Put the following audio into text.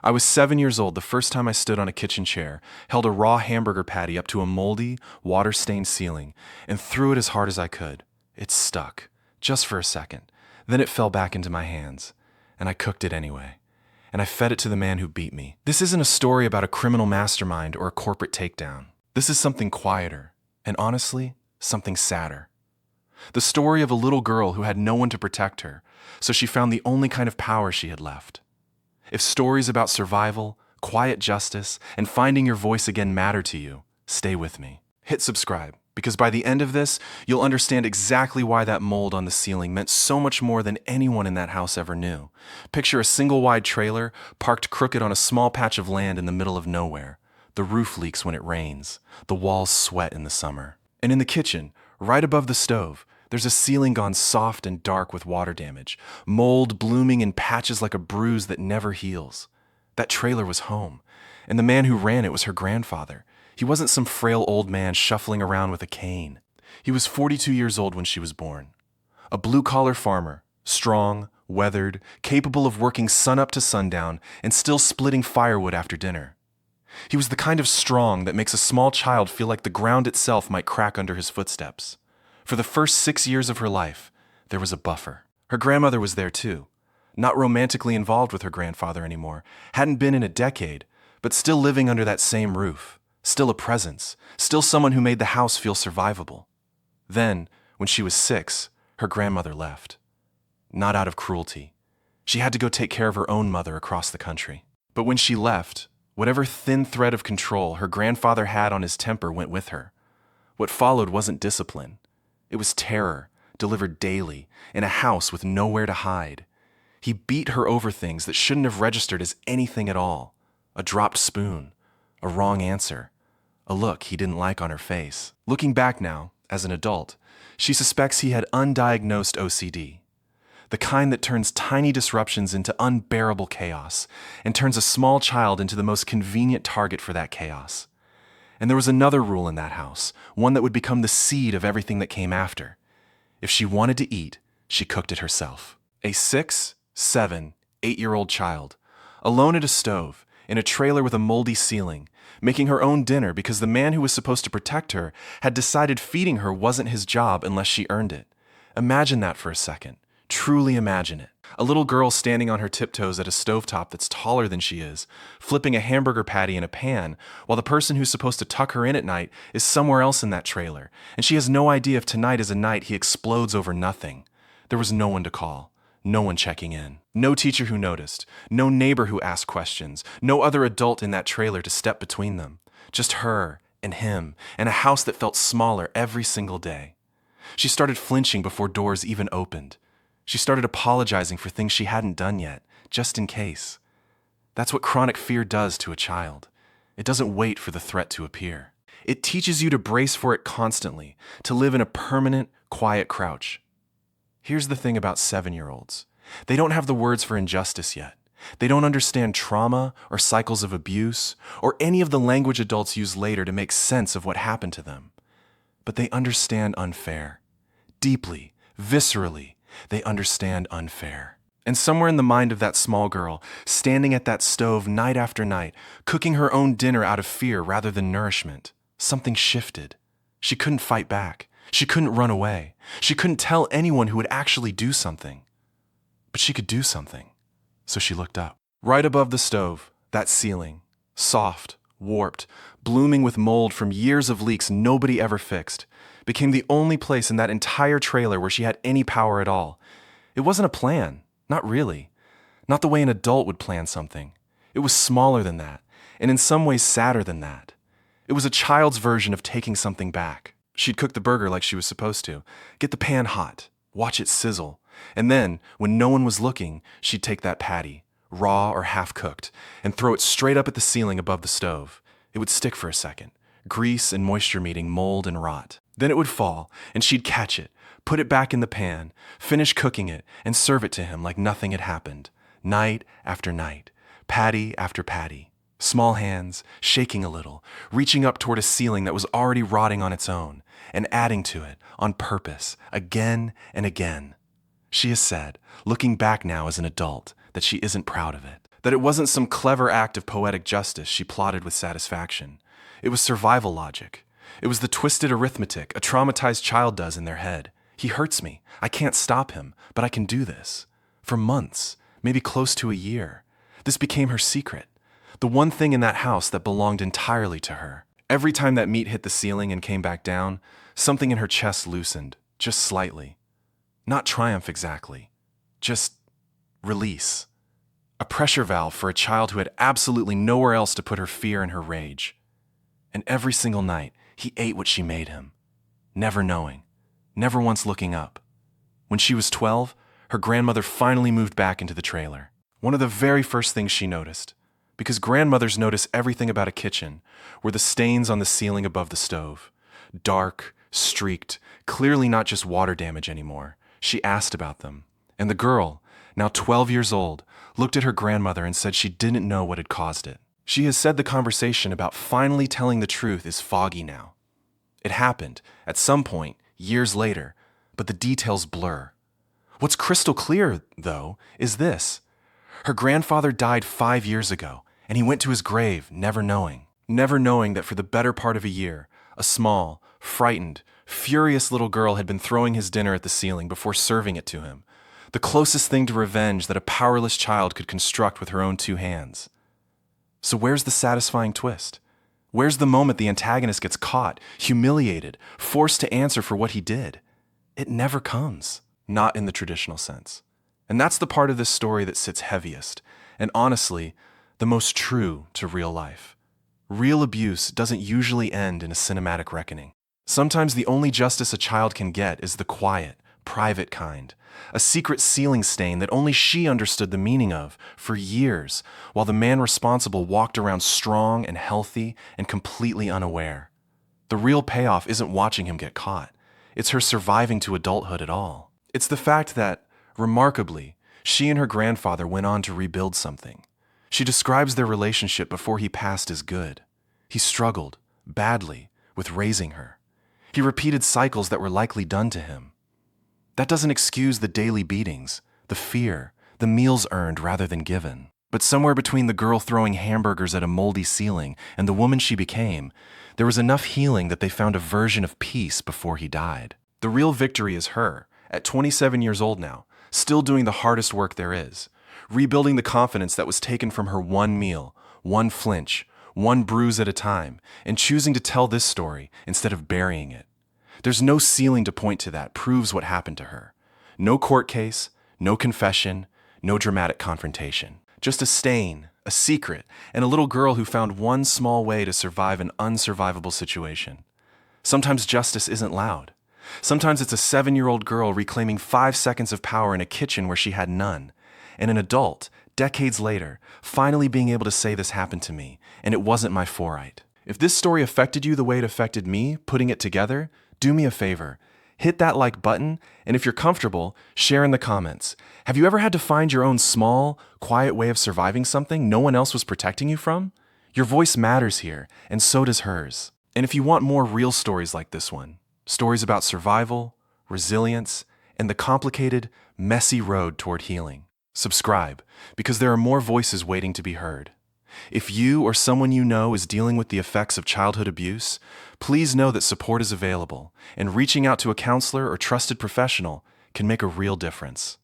I was 7 years old the first time I stood on a kitchen chair, held a raw hamburger patty up to a moldy, water-stained ceiling, and threw it as hard as I could. It stuck, just for a second. Then it fell back into my hands, and I cooked it anyway. And I fed it to the man who beat me. This isn't a story about a criminal mastermind or a corporate takedown. This is something quieter, and honestly, something sadder. The story of a little girl who had no one to protect her, so she found the only kind of power she had left. If stories about survival, quiet justice, and finding your voice again matter to you, stay with me. Hit subscribe, because by the end of this, you'll understand exactly why that mold on the ceiling meant so much more than anyone in that house ever knew. Picture a single-wide trailer parked crooked on a small patch of land in the middle of nowhere. The roof leaks when it rains. The walls sweat in the summer. And in the kitchen, right above the stove, there's a ceiling gone soft and dark with water damage, mold blooming in patches like a bruise that never heals. That trailer was home, and the man who ran it was her grandfather. He wasn't some frail old man shuffling around with a cane. He was 42 years old when she was born. A blue-collar farmer, strong, weathered, capable of working sunup to sundown and still splitting firewood after dinner. He was the kind of strong that makes a small child feel like the ground itself might crack under his footsteps. For the first 6 years of her life, there was a buffer. Her grandmother was there too, not romantically involved with her grandfather anymore, hadn't been in a decade, but still living under that same roof, still a presence, still someone who made the house feel survivable. Then, when she was 6, her grandmother left. Not out of cruelty. She had to go take care of her own mother across the country. But when she left, whatever thin thread of control her grandfather had on his temper went with her. What followed wasn't discipline. It was terror, delivered daily, in a house with nowhere to hide. He beat her over things that shouldn't have registered as anything at all. A dropped spoon, a wrong answer, a look he didn't like on her face. Looking back now, as an adult, she suspects he had undiagnosed OCD. The kind that turns tiny disruptions into unbearable chaos, and turns a small child into the most convenient target for that chaos. And there was another rule in that house, one that would become the seed of everything that came after. If she wanted to eat, she cooked it herself. A 6, 7, 8-year-old child, alone at a stove, in a trailer with a moldy ceiling, making her own dinner because the man who was supposed to protect her had decided feeding her wasn't his job unless she earned it. Imagine that for a second. Truly imagine it. A little girl standing on her tiptoes at a stovetop that's taller than she is, flipping a hamburger patty in a pan, while the person who's supposed to tuck her in at night is somewhere else in that trailer, and she has no idea if tonight is a night he explodes over nothing. There was no one to call, no one checking in, no teacher who noticed, no neighbor who asked questions, no other adult in that trailer to step between them. Just her and him, and a house that felt smaller every single day. She started flinching before doors even opened. She started apologizing for things she hadn't done yet, just in case. That's what chronic fear does to a child. It doesn't wait for the threat to appear. It teaches you to brace for it constantly, to live in a permanent, quiet crouch. Here's the thing about 7-year-olds. They don't have the words for injustice yet. They don't understand trauma or cycles of abuse or any of the language adults use later to make sense of what happened to them. But they understand unfair. Deeply, viscerally, they understand unfair. And somewhere in the mind of that small girl, standing at that stove night after night, cooking her own dinner out of fear rather than nourishment, something shifted. She couldn't fight back. She couldn't run away. She couldn't tell anyone who would actually do something. But she could do something. So she looked up. Right above the stove, that ceiling, soft, warped, blooming with mold from years of leaks nobody ever fixed, became the only place in that entire trailer where she had any power at all. It wasn't a plan, not really. Not the way an adult would plan something. It was smaller than that, and in some ways sadder than that. It was a child's version of taking something back. She'd cook the burger like she was supposed to, get the pan hot, watch it sizzle, and then, when no one was looking, she'd take that patty, raw or half-cooked, and throw it straight up at the ceiling above the stove. It would stick for a second, grease and moisture meeting mold and rot. Then it would fall, and she'd catch it, put it back in the pan, finish cooking it, and serve it to him like nothing had happened. Night after night, patty after patty. Small hands, shaking a little, reaching up toward a ceiling that was already rotting on its own, and adding to it, on purpose, again and again. She has said, looking back now as an adult, that she isn't proud of it. That it wasn't some clever act of poetic justice she plotted with satisfaction. It was survival logic. It was the twisted arithmetic a traumatized child does in their head. He hurts me. I can't stop him, but I can do this. For months, maybe close to a year. This became her secret. The one thing in that house that belonged entirely to her. Every time that meat hit the ceiling and came back down, something in her chest loosened, just slightly. Not triumph exactly, just release. A pressure valve for a child who had absolutely nowhere else to put her fear and her rage. And every single night, he ate what she made him, never knowing, never once looking up. When she was 12, her grandmother finally moved back into the trailer. One of the very first things she noticed, because grandmothers notice everything about a kitchen, were the stains on the ceiling above the stove. Dark, streaked, clearly not just water damage anymore. She asked about them, and the girl, now 12 years old, looked at her grandmother and said she didn't know what had caused it. She has said the conversation about finally telling the truth is foggy now. It happened, at some point, years later, but the details blur. What's crystal clear, though, is this. Her grandfather died 5 years ago, and he went to his grave never knowing that for the better part of a year, a small, frightened, furious little girl had been throwing his dinner at the ceiling before serving it to him. The closest thing to revenge that a powerless child could construct with her own 2 hands. So where's the satisfying twist? Where's the moment the antagonist gets caught, humiliated, forced to answer for what he did? It never comes, not in the traditional sense. And that's the part of this story that sits heaviest, and honestly, the most true to real life. Real abuse doesn't usually end in a cinematic reckoning. Sometimes the only justice a child can get is the quiet, private kind, a secret ceiling stain that only she understood the meaning of for years, while the man responsible walked around strong and healthy and completely unaware. The real payoff isn't watching him get caught. It's her surviving to adulthood at all. It's the fact that, remarkably, she and her grandfather went on to rebuild something. She describes their relationship before he passed as good. He struggled, badly, with raising her. He repeated cycles that were likely done to him. That doesn't excuse the daily beatings, the fear, the meals earned rather than given. But somewhere between the girl throwing hamburgers at a moldy ceiling and the woman she became, there was enough healing that they found a version of peace before he died. The real victory is her, at 27 years old now, still doing the hardest work there is, rebuilding the confidence that was taken from her one meal, one flinch, one bruise at a time, and choosing to tell this story instead of burying it. There's no ceiling to point to that proves what happened to her. No court case, no confession, no dramatic confrontation. Just a stain, a secret, and a little girl who found one small way to survive an unsurvivable situation. Sometimes justice isn't loud. Sometimes it's a 7-year-old girl reclaiming 5 seconds of power in a kitchen where she had none, and an adult, decades later, finally being able to say this happened to me, and it wasn't my foresight. If this story affected you the way it affected me, putting it together, do me a favor. Hit that like button, and if you're comfortable, share in the comments. Have you ever had to find your own small, quiet way of surviving something no one else was protecting you from? Your voice matters here, and so does hers. And if you want more real stories like this one, stories about survival, resilience, and the complicated, messy road toward healing, subscribe, because there are more voices waiting to be heard. If you or someone you know is dealing with the effects of childhood abuse, please know that support is available, and reaching out to a counselor or trusted professional can make a real difference.